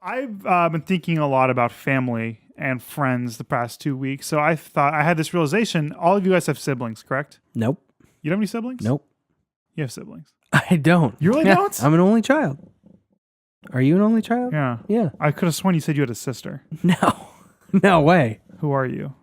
I've been thinking a lot about family and friends the past 2 weeks. So I thought I had this realization. All of you guys have siblings, correct? Nope. You don't have any siblings? Nope. You have siblings. I don't. You really don't? I'm an only child. Are you an only child? Yeah. Yeah. I could have sworn you said you had a sister. No. No way. Who are you?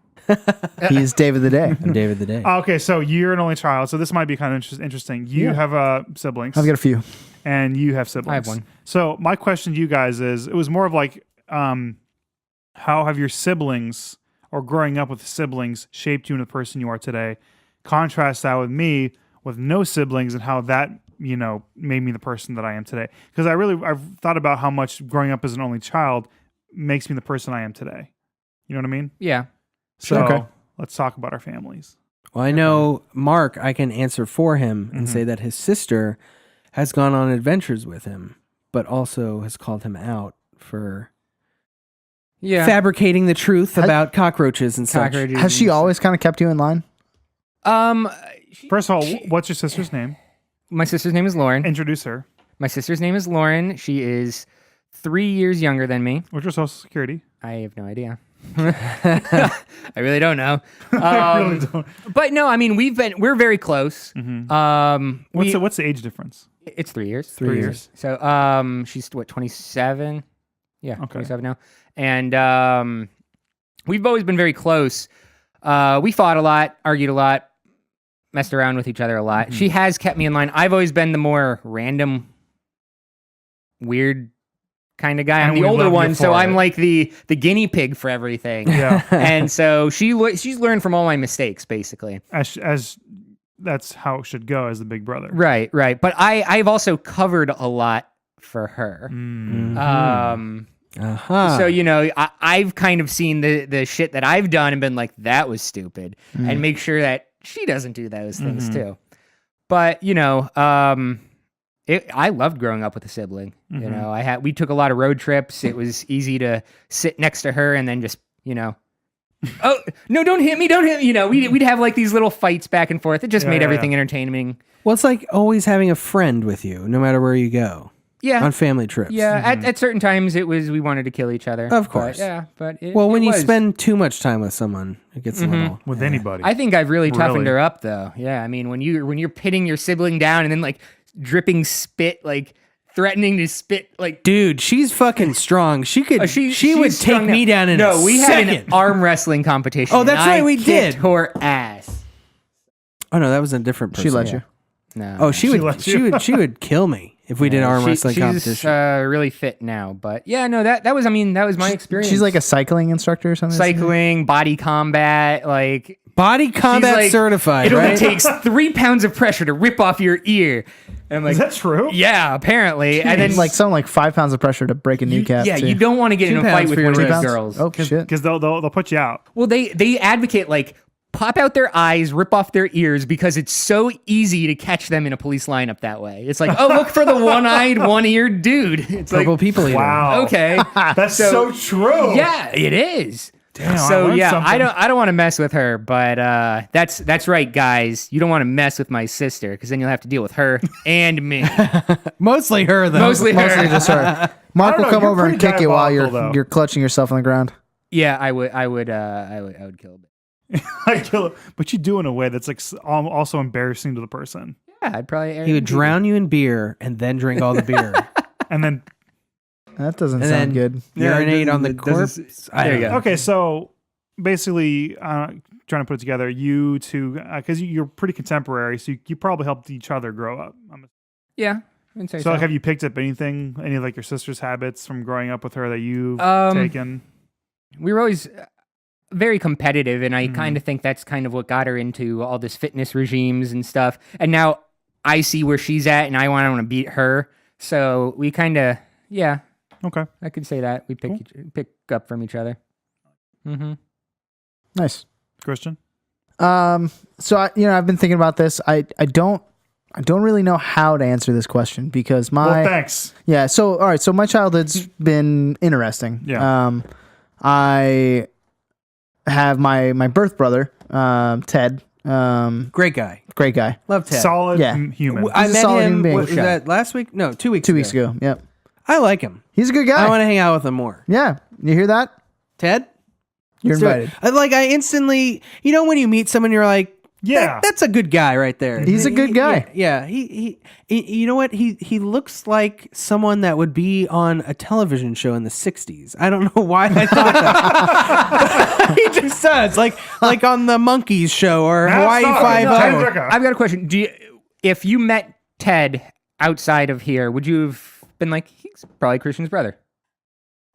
He's David the Day. I'm David the Day. Okay, so you're an only child. So this might be kind of interesting. You have siblings. I've got a few. And you have siblings. I have one. So my question to you guys is, it was more of like, how have your siblings or growing up with siblings shaped you into the person you are today? Contrast that with me with no siblings and how that, made me the person that I am today. Because I've thought about how much growing up as an only child makes me the person I am today. You know what I mean? Yeah. So let's talk about our families. Well, I know Mark, I can answer for him and say that his sister has gone on adventures with him, but also has called him out for fabricating the truth about cockroaches and such. Has she always kind of kept you in line? First of all, what's your sister's name? My sister's name is Lauren. Introduce her. My sister's name is Lauren. She is 3 years younger than me. What's your social security? I have no idea. I really don't know. I really don't. But no, I mean, we're very close. What's the age difference? It's 3 years. 3 years. So she's 27? Yeah, Okay. 27 now. And we've always been very close. We fought a lot, argued a lot, messed around with each other a lot. She has kept me in line. I've always been the more random, weird kind of guy. I'm And the we older love you one, so for I'm it. like the guinea pig for everything. Yeah. And so she's learned from all my mistakes, basically. As that's how it should go as the big brother. Right. But I've also covered a lot for her. So, I've kind of seen the shit that I've done and been like, that was stupid, and make sure that she doesn't do those things too. But, I loved growing up with a sibling. We took a lot of road trips. It was easy to sit next to her and then just, oh, no, don't hit me. We'd have like these little fights back and forth. It just made everything entertaining. Well, it's like always having a friend with you, no matter where you go. Yeah. On family trips. Yeah. At certain times we wanted to kill each other. Of course. But when you spend too much time with someone, it gets a little... With anybody. I think I've really toughened her up though. Yeah. I mean, when you're pitting your sibling down and then like dripping spit, like threatening to spit, like... Dude, she's fucking strong. She could... she would she's take strong me now. down in No, a we second. had an arm wrestling competition. Oh, that's and right, I we kicked did. her ass. Oh, no, that was a different person. She let you. No. Oh, she would kill me if we did arm wrestling she's, competition. really fit now, but yeah, no, that was my experience. She's like a cycling instructor or something? cycling, body combat, like Body combat like, certified, it only right? takes 3 pounds of pressure to rip off your ear. And I'm like, Is that true? yeah, apparently. And then like something like 5 pounds of pressure to break a kneecap. yeah, too. you don't want to get 2 in a fight pounds with for one of your those wrist. girls. Oh, shit. Because they'll put you out. Well, they advocate like pop out their eyes, rip off their ears because it's so easy to catch them in a police lineup that way. It's like, oh, look for the one-eyed, one-eared dude. It's Purple like, people eater. Wow. okay. That's so true. Yeah, it is. Damn, I So learned yeah, something. I don't want to mess with her, but that's right, guys. You don't want to mess with my sister because then you'll have to deal with her and me. Mostly her, though. Mostly just her. Mark I don't will know, come you're over and pretty kick you while diabolical, though. you're clutching yourself on the ground. Yeah, I would kill a bit. I kill it, but you do in a way that's like also embarrassing to the person. Yeah, I'd probably. He would drown you in beer and then drink all the beer. And then That doesn't And sound then good. urinate on the it doesn't- corpse. There you go. okay, so basically, trying to put it together, you two, because you're pretty contemporary, so you probably helped each other grow up. Yeah, I'd say So, like, have you picked up anything, any of like your sister's habits from growing up with her that you've taken? We were always very competitive, and I kind of think that's kind of what got her into all this fitness regimes and stuff. And now I see where she's at, and I want to beat her. So we kind of, yeah, Okay. I could say that we pick up from each other. Mm-hmm. Nice. Christian? So I've been thinking about this. I don't really know how to answer this question because Well, thanks. yeah. So all right. So my childhood's been interesting. Yeah. I have my birth brother, Ted. Great guy. Great guy. Love Ted. Solid Yeah. human. I He's a met solid him, human being. what was that, last week? No, 2 weeks 2 weeks ago. Yep. I like him. He's a good guy. I want to hang out with him more. Yeah, you hear that? Ted? You're Let's do it. invited. I instantly, when you meet someone, you're like, Yeah. that's a good guy right there. He's a good guy. Yeah. He you know what? He looks like someone that would be on a television show in the 60s. I don't know why I thought that. He just does. Like on the Monkeys show or Hawaii Five-O. I've got a question. If you met Ted outside of here, would you have been like, he's probably Christian's brother?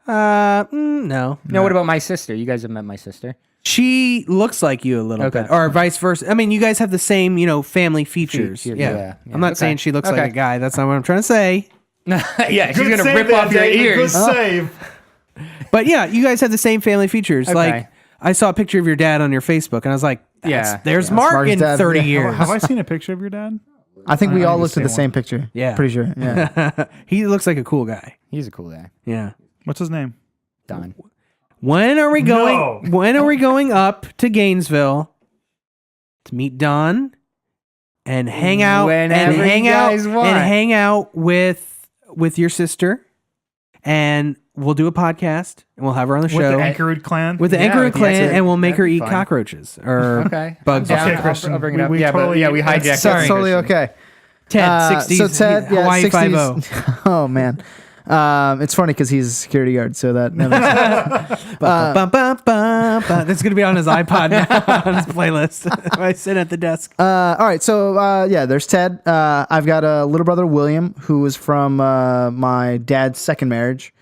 No. No, what about my sister? You guys have met my sister. She looks like you a little Okay. bit, or vice versa. I mean, you guys have the same, family features. Yeah. I'm not Okay. saying she looks like Okay. a guy. That's not what I'm trying to say. Yeah, she's gonna rip off your ears. Good save. But yeah, you guys have the same family features. Okay. Like, I saw a picture of your dad on your Facebook, and I was like, Yeah. there's Mark Mark's in dad. 30 Yeah. years. Have I seen a picture of your dad? I think we I all need looked to at the see same picture. Yeah. Pretty sure. Yeah. He looks like a cool guy. He's a cool guy. Yeah. What's his name? Don. When are we going? No. When are we going up to Gainesville to meet Don and hang out Whenever you guys want. and hang out with your sister, and we'll do a podcast and we'll have her on the With show the Anchorwood clan? with the Yeah, Anchorwood that's clan, it. and we'll make her That'd be eat fun. cockroaches or Okay. bugs. I'm down. Okay, Christian. I'll bring it up. We yeah, totally- but we hijacked that's- it. That's totally Christian. okay. Ted, 60s, So Ted, yeah, Hawaii 60s. 5-0. Oh man, it's funny because he's a security guard, so that makes sense. That's gonna be on his iPod now, on his playlist. When I sit at the desk. All right, so yeah, there's Ted. I've got a little brother, William, who was from my dad's second marriage.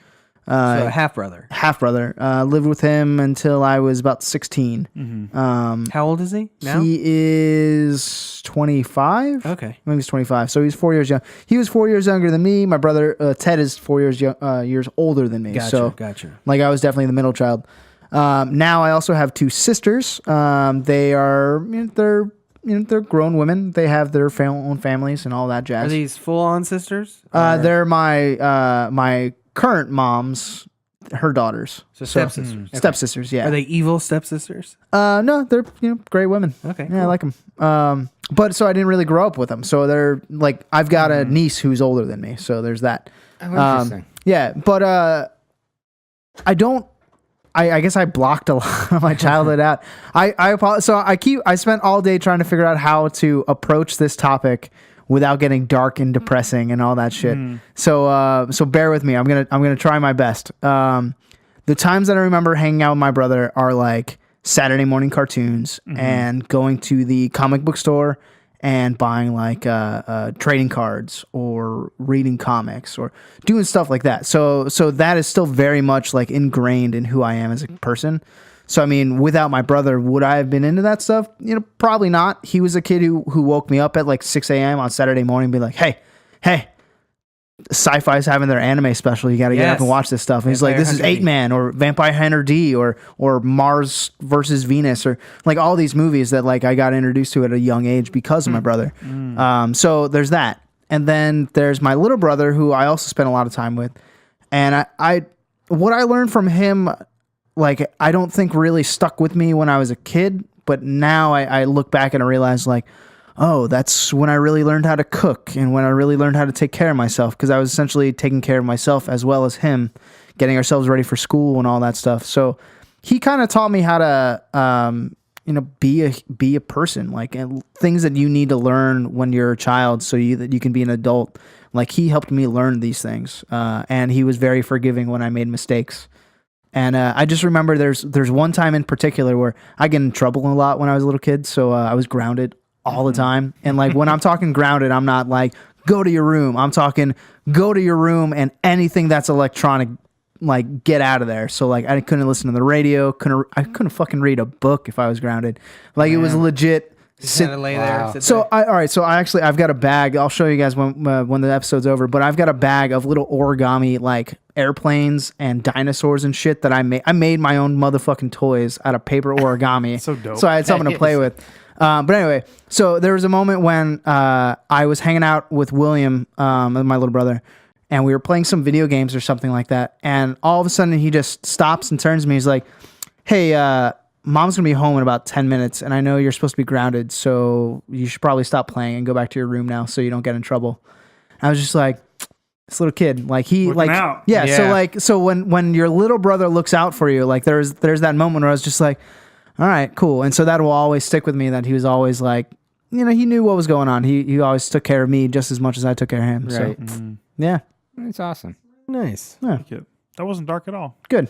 So a half brother. Half brother. Lived with him until I was about 16. How old is he now? He is 25. Okay. I think he's 25. So he's 4 years young. He was 4 years younger than me. My brother Ted is 4 years years older than me. So Gotcha. like I was definitely the middle child. Now I also have two sisters. They are they're grown women. They have their own families and all that jazz. Are these full-on sisters? They're my current mom's her daughters. So stepsisters. Stepsisters, yeah. Are they evil stepsisters? No, they're great women. Okay, yeah, I cool. like them. But so I didn't really grow up with them. So they're like I've got a niece who's older than me. So there's that. Oh, interesting. Yeah, but I don't. I guess I blocked a lot of my childhood out. I apologize. So I spent all day trying to figure out how to approach this topic without getting dark and depressing and all that shit. So bear with me. I'm gonna try my best. The times that I remember hanging out with my brother are like Saturday morning cartoons and going to the comic book store and buying like trading cards or reading comics or doing stuff like that. So that is still very much like ingrained in who I am as a person. So I mean, without my brother, would I have been into that stuff? Probably not. He was a kid who woke me up at like 6 a.m. on Saturday morning and be like, hey, Sci-Fi's having their anime special. You got to get up and watch this stuff. And he's like, this is 8-Man or Vampire Hunter D or Mars versus Venus or like all these movies that like I got introduced to at a young age because of my brother. So there's that. And then there's my little brother who I also spent a lot of time with. And I what I learned from him, like, I don't think really stuck with me when I was a kid, but now I look back and I realize like, oh, that's when I really learned how to cook and when I really learned how to take care of myself because I was essentially taking care of myself as well as him, getting ourselves ready for school and all that stuff. So he kind of taught me how to, be a person, like and things that you need to learn when you're a child so that you can be an adult. Like he helped me learn these things, and he was very forgiving when I made mistakes. And I just remember there's one time in particular where I get in trouble a lot when I was a little kid, so I was grounded all the time. And like when I'm talking grounded, I'm not like go to your room. I'm talking go to your room and anything that's electronic, like get out of there. So like I couldn't listen to the radio, I couldn't fucking read a book if I was grounded. Like it was legit. Sit, lay there. Sit So I've got a bag. I'll show you guys when the episode's over. But I've got a bag of little origami like airplanes and dinosaurs and shit that I made. I made my own motherfucking toys out of paper origami. So dope. So I had something to play with. But anyway, so there was a moment when I was hanging out with William, my little brother, and we were playing some video games or something like that. And all of a sudden he just stops and turns to me. He's like, hey, Mom's going to be home in about 10 minutes, and I know you're supposed to be grounded, so you should probably stop playing and go back to your room now so you don't get in trouble. I was just like, this little kid, like he Looking like out. yeah. So Yeah. like so when your little brother looks out for you, like there's that moment where I was just like, all right, cool. And so that will always stick with me. That he was always like, you know, he knew what was going on. He always took care of me just as much as I took care of him. Right. So yeah, That's awesome. Nice. Like it. That wasn't dark at all. good.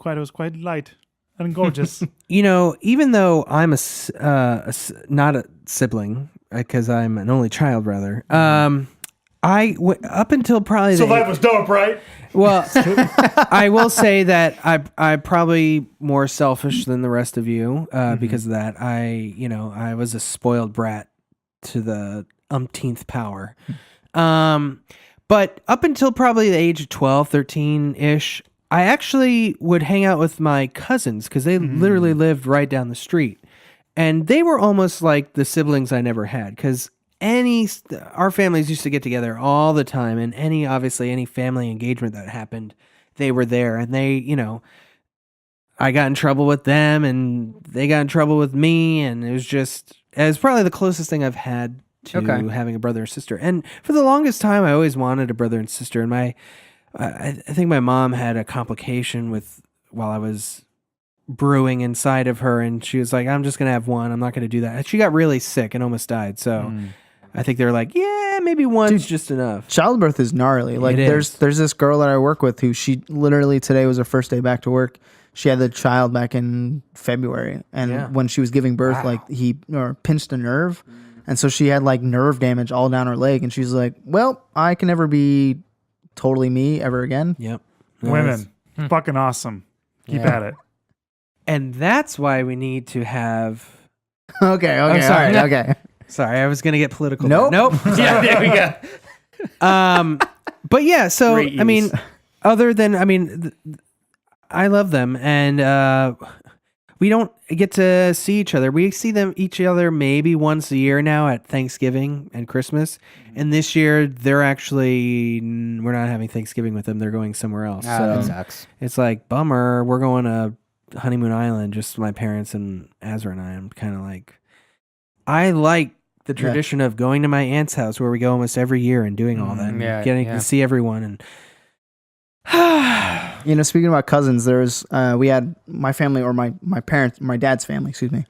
It was quite light and gorgeous. You know, even though I'm not a sibling because I'm an only child, rather. Up until probably was dope, right? well, I will say that I'm probably more selfish than the rest of you because of that. I was a spoiled brat to the umpteenth power. But up until probably the age of 12, 13-ish, I actually would hang out with my cousins because they literally lived right down the street. And they were almost like the siblings I never had because our families used to get together all the time, and obviously any family engagement that happened, they were there. And they, I got in trouble with them and they got in trouble with me. And it was probably the closest thing I've had to having a brother or sister. And for the longest time, I always wanted a brother and sister. And I think my mom had a complication while I was brewing inside of her, and she was like, I'm just going to have one. I'm not going to do that. She got really sick and almost died. So I think they're like, yeah, maybe one's just enough. Childbirth is gnarly. Like there's this girl that I work with who she literally today was her first day back to work. She had the child back in February, and when she was giving birth, like he pinched a nerve, and so she had like nerve damage all down her leg, and she's like, well, I can never be totally me ever again. Yep. Women, fucking awesome. Keep at it. And that's why we need to have... Okay. sorry. Okay. Sorry, I was going to get political. Nope. Nope. Yeah, there we go. But yeah, so, Great I mean, use. other than, I love them, and we don't get to see each other. We see each other maybe once a year now at Thanksgiving and Christmas. And this year, we're not having Thanksgiving with them. They're going somewhere else. That So sucks. it's like, bummer. We're going to Honeymoon Island, just my parents and Azra and I. I'm kind of like, I like the tradition of going to my aunt's house where we go almost every year and doing all that and getting to see everyone. And speaking about cousins, we had my family, or my dad's family, excuse me.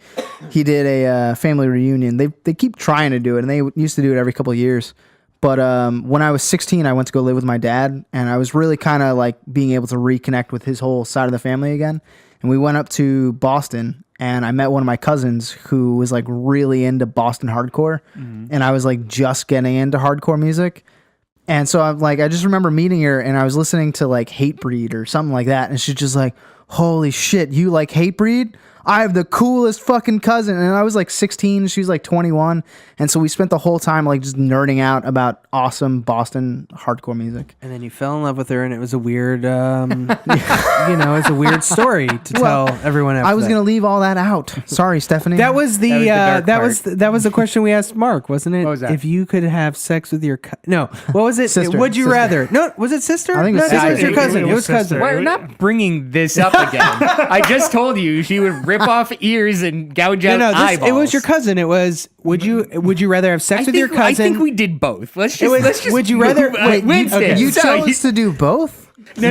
He did a family reunion. They keep trying to do it, and they used to do it every couple of years. But when I was 16, I went to go live with my dad, and I was really kind of like being able to reconnect with his whole side of the family again. And we went up to Boston, and I met one of my cousins who was like really into Boston hardcore, and I was like just getting into hardcore music. And so I'm like, I just remember meeting her, and I was listening to like Hatebreed or something like that, and she's just like, holy shit, you like Hatebreed? I have the coolest fucking cousin. And I was like 16, she was like 21. And so we spent the whole time like just nerding out about awesome Boston hardcore music. then you fell in love with her, and it was a weird, it's a weird story to tell everyone after I was that. going to leave all that out. Sorry, Stephanie. That was the that was the question we asked Mark, wasn't it? What was that? If you could have sex with your no, what was it? Sister. Would you Sister. rather? No, was it sister? I think it was no, sister. it was your cousin. It It was was cousin. sister. We're not bringing this up again. I just told you she would rip off ears and gouge out eyeballs. It was your cousin. It was. Would you rather have sex with your cousin? I think we did both. Let's was- just. would you rather- wait, Winston? You Sorry. chose to do both? No.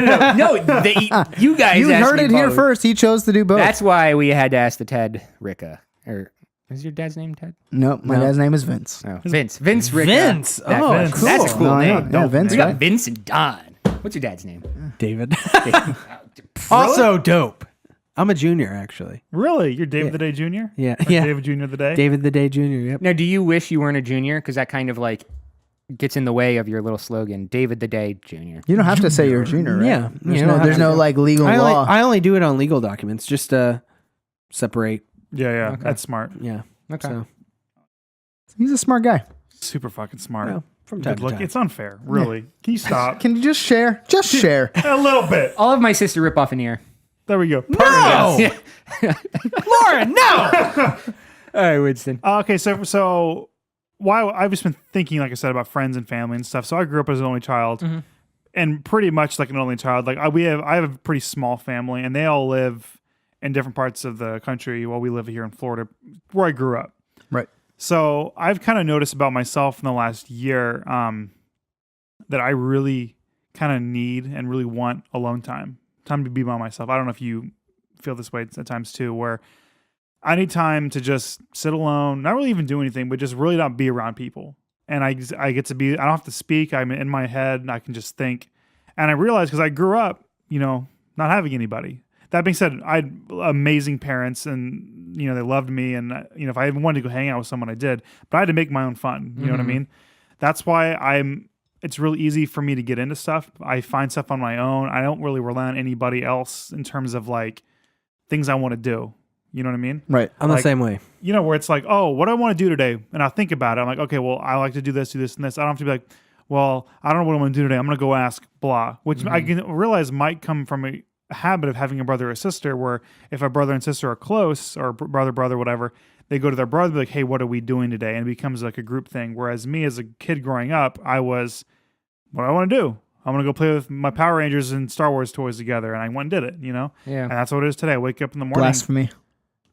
You guys. You asked heard me it here both. first. He chose to do both. That's why we had to ask the Ted Ricca. Or is your dad's name Ted? Nope, my dad's name is Vince. Oh, Vince Ricca. Vince. Oh, Vince. cool. That's a cool No, I know. name. Yeah, Vince, We got right? Vince and Don. What's your dad's name? David. Also dope. I'm a junior, actually. Really? You're David the Day Jr.? Yeah, Like yeah. David Jr. the Day? David the Day Junior. Yep. Now, do you wish you weren't a junior? Because that kind of like gets in the way of your little slogan, David the Day Jr. You don't have to say you're a junior, right? Yeah. There's no like legal law. I only do it on legal documents just to separate. Yeah. That's smart. Yeah. Okay. So, He's a smart guy. Super fucking smart. well, from time Good to look. time. It's unfair. Really. Can you stop? Can you just share? Just share. A little bit. All of my sister rip off an ear. There we go. No! Lauren, no! All right, Winston. Okay, so why I've just been thinking, like I said, about friends and family and stuff. So I grew up as an only child, and pretty much like an only child. Like I have a pretty small family, and they all live in different parts of the country while we live here in Florida, where I grew up. Right. So I've kind of noticed about myself in the last year. that I really kind of need and really want alone time to be by myself. I don't know if you feel this way at times too, where I need time to just sit alone, not really even do anything, but just really not be around people. And I get to be, I don't have to speak. I'm in my head and I can just think. And I realized because I grew up, not having anybody. That being said, I had amazing parents and, they loved me. And, if I even wanted to go hang out with someone, I did. But I had to make my own fun. You know what I mean? That's why it's really easy for me to get into stuff. I find stuff on my own. I don't really rely on anybody else in terms of like things I want to do. You know what I mean? Right. I'm the same way. Where it's like, oh, what do I want to do today? And I think about it. I'm like, okay, well, I like to do this, and this. I don't have to be like, well, I don't know what I'm going to do today. I'm going to go ask blah, which I can realize might come from a habit of having a brother or sister where if a brother and sister are close or brother, whatever, they go to their brother, like, hey, what are we doing today? And it becomes like a group thing. Whereas me as a kid growing up, I was, what do I want to do? I'm going to go play with my Power Rangers and Star Wars toys together. And I went and did it, Yeah. And that's what it is today. I wake up in the morning. Blasphemy.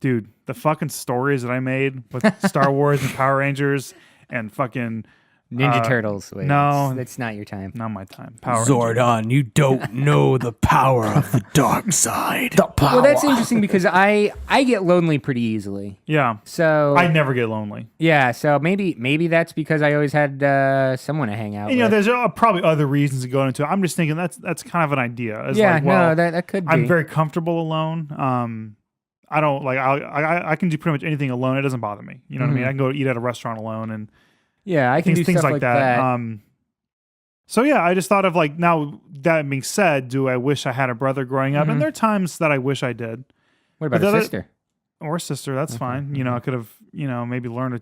Dude, the fucking stories that I made with Star Wars and Power Rangers and fucking Ninja Turtles. Wait, no. that's not your time. not my time. Power Rangers. Zordon, you don't know the power of the dark side. Well, that's interesting because I get lonely pretty easily. Yeah. So I never get lonely. yeah, so maybe that's because I always had someone to hang out And, with. there's probably other reasons to go into it. I'm just thinking that's kind of an idea. It's Yeah, like, well, no, that could be. I'm very comfortable alone. I don't like I can do pretty much anything alone. It doesn't bother me. You know what I mean? I can go eat at a restaurant alone and Yeah, I can do things stuff like that. So yeah, I just thought of like, now that being said, do I wish I had a brother growing up? And there are times that I wish I did. What about But a the other- sister? Or sister, that's fine. I could have, maybe learned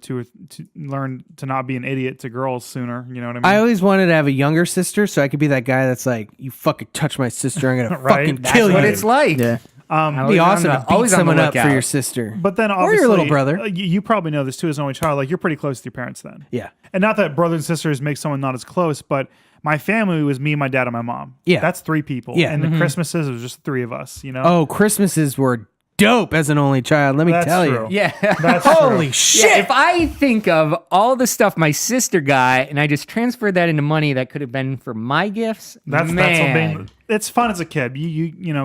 learn to not be an idiot to girls sooner. You know what I mean? I always wanted to have a younger sister so I could be that guy that's like, you fucking touch my sister, I'm going to Right? fucking That's kill That's you. what it's like. Yeah. It'd be awesome to beat always on the someone up for lookout. your sister. But then Or obviously, your little brother. You probably know this too as an only child. Like, you're pretty close to your parents then. Yeah. And not that brothers and sisters make someone not as close, but my family was me, my dad, and my mom. Yeah. That's 3 people. Yeah. And the Christmases, it was just 3 of us, Oh, Christmases were dope as an only child. Let me That's tell true. you. Yeah. That's Holy true. shit. Yeah, if I think of all the stuff my sister got and I just transferred that into money that could have been for my gifts, That's man. it's fun as a kid.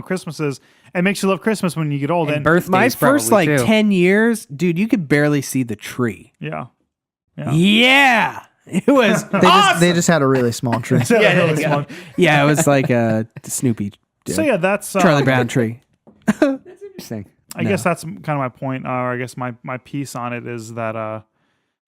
Christmases, it makes you love Christmas when you get old. And And birthdays My first probably, like too. 10 years, dude, you could barely see the tree. yeah. Yeah. It was They just had a really small tree. So, Yeah, really yeah. small. yeah, it was like a Snoopy. So yeah, that's Charlie Brown tree. Interesting. I guess that's kind of my point, or I guess my piece on it is that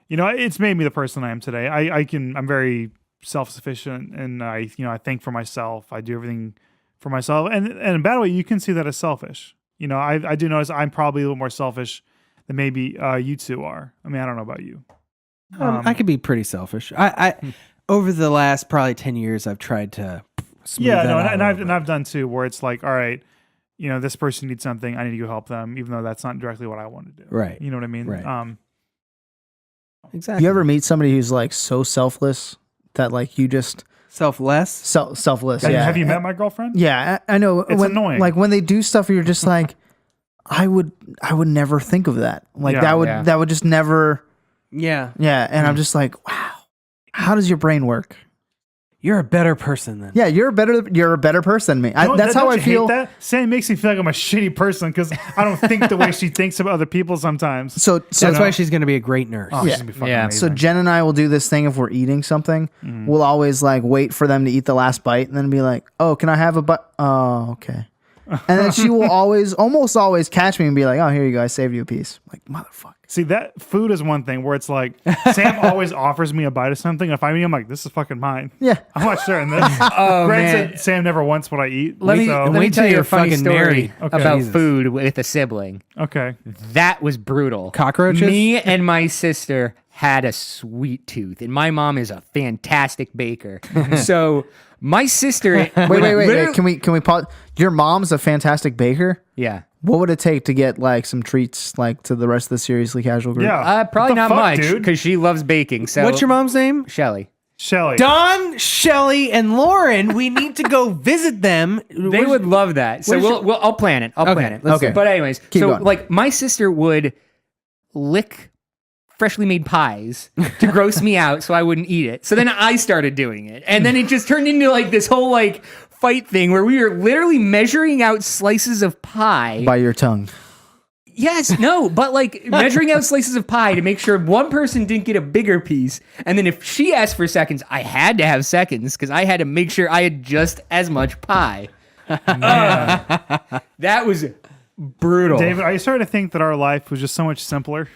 it's made me the person I am today. I'm very self-sufficient, and I think for myself. I do everything for myself, and in a bad way, you can see that as selfish. I do notice I'm probably a little more selfish than maybe you two are. I mean, I don't know about you. I could be pretty selfish. I over the last probably 10 years, I've tried to smooth Yeah, that no, out and a I've little and bit. I've done too, where it's like, all right, this person needs something, I need to go help them, even though that's not directly what I want to do. Right. You know what I mean? Right. Exactly. You ever meet somebody who's like so selfless that like you just selfless? selfless? Have, Yeah. have you met my girlfriend? Yeah, I know. It's annoying. Like when they do stuff, you're just like, I would never think of that. Like Yeah, that would just never. Yeah. Yeah, and I'm just like, wow. How does your brain work? You're a better person than. Yeah, you're a better person than me. That's how Don't I you feel. hate that? Sam makes me feel like I'm a shitty person because I don't think the way she thinks about other people sometimes. So That's why she's going to be a great nurse. Oh, she's gonna be fucking Yeah. amazing. So Jen and I will do this thing if we're eating something. We'll always like wait for them to eat the last bite and then be like, "Oh, can I have a bite?" Oh, okay. And then she will almost always catch me and be like, "Oh, here you go. I saved you a piece." Like, motherfucker. See, that food is one thing where it's like Sam always offers me a bite of something. If I mean, I'm like, this is fucking mine. Yeah. I'm not sharing this. Oh, Granted, man. Sam never wants what I eat. Let me wait tell till you a you're funny fucking story married. Okay. about Jesus. food with a sibling. Okay. That was brutal. Cockroaches? Me and my sister had a sweet tooth, and my mom is a fantastic baker. So my sister, Wait. Can we pause? Your mom's a fantastic baker. Yeah, What would it take to get like some treats like to the rest of the Seriously Casual group? Yeah. probably What the not fuck, much dude? because she loves baking. So What's your mom's name? Shelly? Shelly. Don, Shelly, and Lauren. We need to go visit them. They would love that. So I'll plan it. I'll plan it. let's do it. But anyways, Keep so going. like my sister would lick freshly made pies to gross me out so I wouldn't eat it. So then I started doing it. And then it just turned into like this whole like fight thing where we were literally measuring out slices of pie. By your tongue. Yes, no, but like measuring out slices of pie to make sure one person didn't get a bigger piece. And then if she asked for seconds, I had to have seconds because I had to make sure I had just as much pie. That was brutal. David, I started to think that our life was just so much simpler.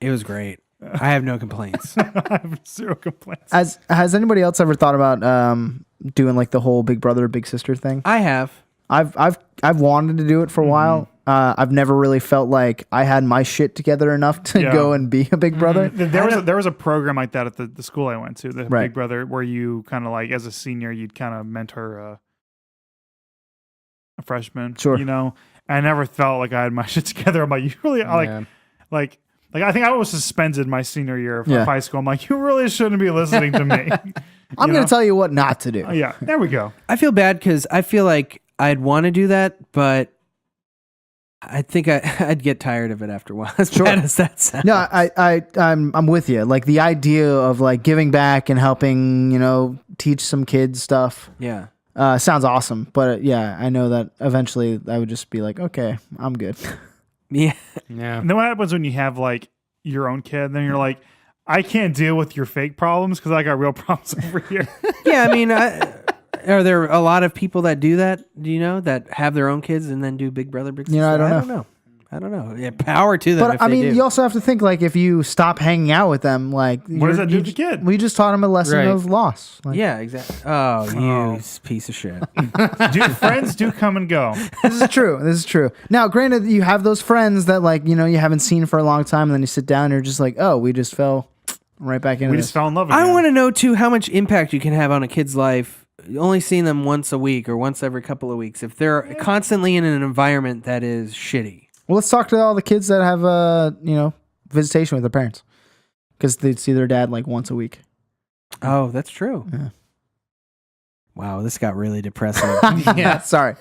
It was great. I have no complaints. I have zero complaints. Has anybody else ever thought about doing like the whole big brother, big sister thing? I have. I've wanted to do it for a while. I've never really felt like I had my shit together enough to go and be a big brother. There was a program like that at the school I went to, the Right. Big Brother, where you kind of like as a senior, you'd kind of mentor a freshman. Sure. You know, I never felt like I had my shit together. I'm like, you really like I think I was suspended my senior year of high school. I'm like, you really shouldn't be listening to me. I'm going to tell you what not to do. Yeah, there we go. I feel bad because I feel like I'd want to do that, but I think I'd get tired of it after a while. As bad as that sounds. No, I'm with you. Like the idea of like giving back and helping, teach some kids stuff. Yeah. Sounds awesome. But I know that eventually I would just be like, okay, I'm good. Yeah. Yeah. And then what happens when you have like your own kid? Then you're like, I can't deal with your fake problems because I got real problems over here. Yeah. I mean, are there a lot of people that do that? Do you know that have their own kids and then do Big Brother, Big Sister? I don't know. I don't know. Yeah, power to them. But if I they mean, do. you also have to think like if you stop hanging out with them, like What does that do to the kid? We just taught him a lesson Right. of loss. Like, Yeah, exactly. Oh, you piece of shit. Friends do come and go. This is true. This is true. Now, granted, you have those friends that like you haven't seen for a long time, and then you sit down and you're just like, oh, we just fell right back into We this. just fell in love again. I want to know too how much impact you can have on a kid's life. Only seeing them once a week or once every couple of weeks if they're constantly in an environment that is shitty. Well, let's talk to all the kids that have visitation with their parents because they'd see their dad like once a week. Oh, that's true. Yeah. Wow, this got really depressing. Yeah, sorry.